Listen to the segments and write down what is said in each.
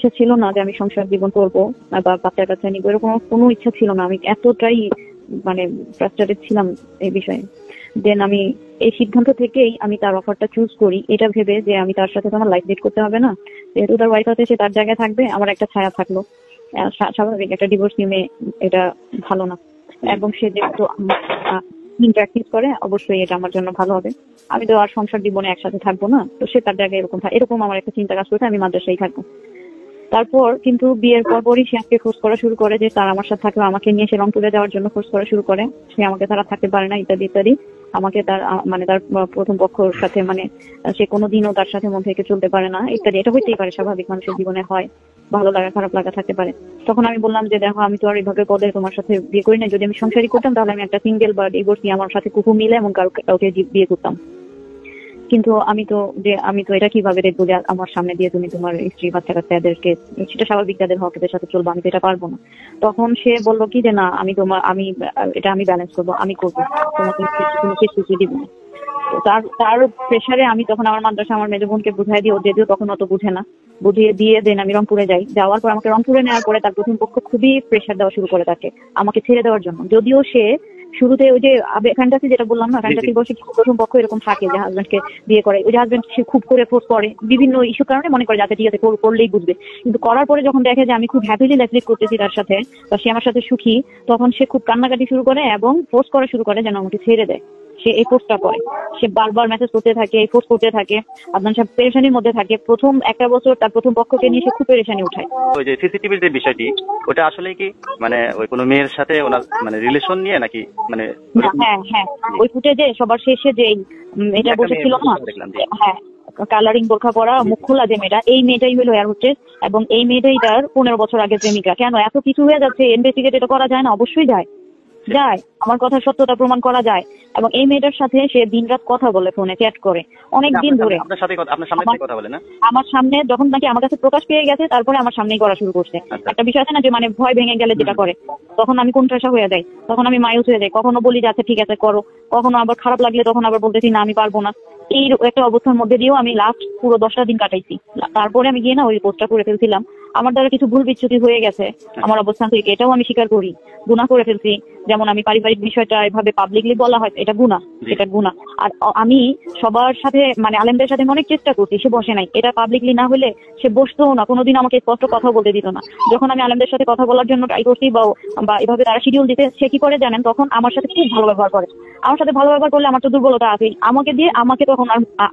ইচ্ছা ছিল না যে আমি সংসার জীবন করবো বা বাচ্চা কাচ্চা নিবো, এরকম কোনো ইচ্ছা ছিল না। আমি এতটাই মানে ফ্রাস্ট্রেটেড ছিলাম এই বিষয়ে। দেন আমি এই সিদ্ধান্ত থেকেই আমি তার অফারটা চুজ করি, এটা ভেবে যে আমি তার সাথে তো আমার লাইফ ডেট করতে হবে না, যেহেতু তার ওয়াইফ আছে সে তার জায়গায় থাকবে, আমার একটা ছায়া থাকলো। স্বাভাবিক একটা ডিভোর্স নিয়ে এটা ভালো না, এবং সে যেহেতু প্র্যাকটিস করে অবশ্যই এটা আমার জন্য ভালো হবে। আমি তো আর সংসার জীবনে একসাথে থাকবো না, তো সে তার জায়গায় এরকম আমার একটা চিন্তা কাজ করছে আমি মাদ্রাসায় থাকবো। তারপর কিন্তু বিয়ের পরপরই সে আমাকে খোঁজ করা শুরু করে যে তার আমার সাথে থাকবে, আমাকে নিয়ে সে রংপুরে যাওয়ার জন্য খোঁজ করা শুরু করে, সে আমাকে তারা থাকতে পারে না ইত্যাদি ইত্যাদি। আমাকে তার মানে তার প্রথম পক্ষর সাথে মানে সে কোনোদিনও তার সাথে মন থেকে চলতে পারে না ইত্যাদি। এটা হইতেই পারে, স্বাভাবিক, মানুষের জীবনে হয়, ভালো লাগা খারাপ লাগা থাকতে পারে। তখন আমি বললাম যে দেখো আমি তো আর এইভাবে পদে তোমার সাথে বিয়ে করি না, যদি আমি সংসারই করতাম তাহলে আমি একটা সিঙ্গেল বা ডিভোর্সি আমার সাথে কুকু মিলে এবং কাউকে বিয়ে করতাম। কিন্তু আমি তো এটা কিভাবে দেখবো যে আমার সামনে দিয়ে তুমি তোমার স্ত্রী বাচ্চা কাচ্চা এদেরকে, সেটা স্বাভাবিক তাদের হকের সাথে চলবো, আমি তো এটা পারবো না। তখন সে বললো কি যে না আমি এটা আমি ব্যালেন্স করবো, আমি করবো, তোমাকে কোনো কিছু দিব না। তার প্রেশারে আমি তখন আমার মাদ্রাসা আমার মেজো বোনকে বুঝাই দিই, ও যদিও তখন অত বুঝে না, বুঝিয়ে দিয়ে দেন আমি রংপুরে যাই। যাওয়ার পর আমাকে রংপুরে নেওয়ার পরে তার প্রথম পক্ষ খুবই প্রেশার দেওয়া শুরু করে তাকে আমাকে ছেড়ে দেওয়ার জন্য। যদিও সে শুরুতে ওই যে ফ্যান্টাসি যেটা বললাম না, ফ্যান্টাসি বসে প্রথম পক্ষ এরকম থাকে যে হাজবেন্ডকে বিয়ে করে, ওই যে হাজবেন্ড সে খুব করে ফোর্স করে বিভিন্ন ইস্যুর কারণে, মনে করে যাতে ঠিক আছে করলেই বুঝবে। কিন্তু করার পরে যখন দেখে যে আমি খুব হ্যাপিলি লাইফ লিড করতেছি তার সাথে, বা সে আমার সাথে সুখী, তখন সে খুব কান্নাকাটি শুরু করে এবং ফোর্স করা শুরু করে যেন আমাকে ছেড়ে দেয়। সে এই ফোর্সটা করে, সে বারবার মেসেজ করতে থাকে, এই ফোর্স করতে থাকে। আদনান সাহেব পেরেশানির মধ্যে থাকে। প্রথম একটা বছর তার প্রথম পক্ষকে নিয়ে সে খুব পেরেশানি উঠায়। ওই যে সিসিটিভির যে বিষয়টি, ওটা আসলে কি মানে ওই কোনো মেয়ের সাথে ওনার মানে রিলেশন নিয়ে নাকি মানে? হ্যাঁ হ্যাঁ, ওই ফুটেজে সবার শেষে যে এটা বসেছিল না, হ্যাঁ, কালারিং বোরখা পরা মুখ খোলা যে মেয়েটা, এই মেয়েটাই হলো এয়ার হোস্টেস, এবং এই মেয়েটাই তার 15 বছর আগের প্রেমিকা। কেন এত কিছু হয়ে যাচ্ছে, ইনভেস্টিগেট এটা করা যায় না? অবশ্যই যায়, আমার কথা সত্যতা প্রমাণ করা যায়। এবং এই মেয়েটার সাথে সে দিনরাত কথা বলে, ফোনে চ্যাট করে অনেক দিন ধরে। আপনার সামনে কথা বলে না? আমার সামনে যখন নাকি আমার কাছে প্রকাশ পেয়ে গেছে, তারপরে আমার সামনেই করা শুরু করছে। একটা বিষয় আছে না যে মানে ভয় ভেঙে গেলে যেটা করে, তখন আমি কোণঠাসা হয়ে যাই, তখন আমি মায়ুস হয়ে যাই। কখনো বলি যে আচ্ছা ঠিক আছে করো, কখনো আবার খারাপ লাগলে তখন আবার বলতেছি না আমি পারবো না। এই একটা অবস্থার মধ্যে দিয়েও আমি লাস্ট পুরো 10টা দিন কাটাইছি। তারপরে আমি গিয়ে না ওই পোস্টটা করে ফেলছিলাম। আমার দ্বারা কিছু ভুল বিচ্যুতি হয়ে গেছে আমার অবস্থান থেকে, এটাও আমি স্বীকার করি, গুনাহ করে ফেলছি। যেমন আমি পারিবারিক বিষয়টা এভাবে পাবলিকলি বলা হয়, এটা গুনাহ, এটা গুনাহ। আর আমি সবার সাথে মানে আলেমদের সাথে অনেক চেষ্টা করছি, সে বসে নাই। এটা পাবলিকলি না হলে সে বসতোও না, কোনোদিন আমাকে স্পষ্ট কথা বলতে দিত না। যখন আমি আলেমদের সাথে কথা বলার জন্য ট্রাই করছি বা এভাবে তারা শিডিউল দিতে, সে কি করে জানেন? তখন আমার সাথে খুব ভালো ব্যবহার করে। আমার সাথে ভালো ব্যবহার করলে আমার তো দুর্বলতা আছেই, আমাকে তখন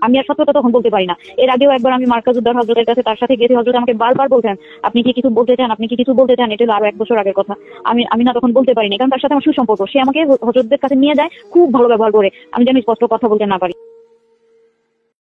আমি আর সত্যতা তখন বলতে পারি না। এর আগেও একবার আমি মার্কাজউদ্দার হযরতের কাছে তার সাথে গেছি, হযরত আমাকে বারবার বলতেন আপনি কি কিছু বলতে চান, আপনি কি কিছু বলতে চান। এটা হলো আরো 1 বছর আগের কথা। আমি না তখন বলতে পারিনি, কারণ তার সাথে আমার সুসম্পর্ক। সে আমাকে হযরতদের কাছে নিয়ে যায়, খুব ভালো ব্যবহার করে, আমি যেন স্পষ্ট কথা বলতে না পারি।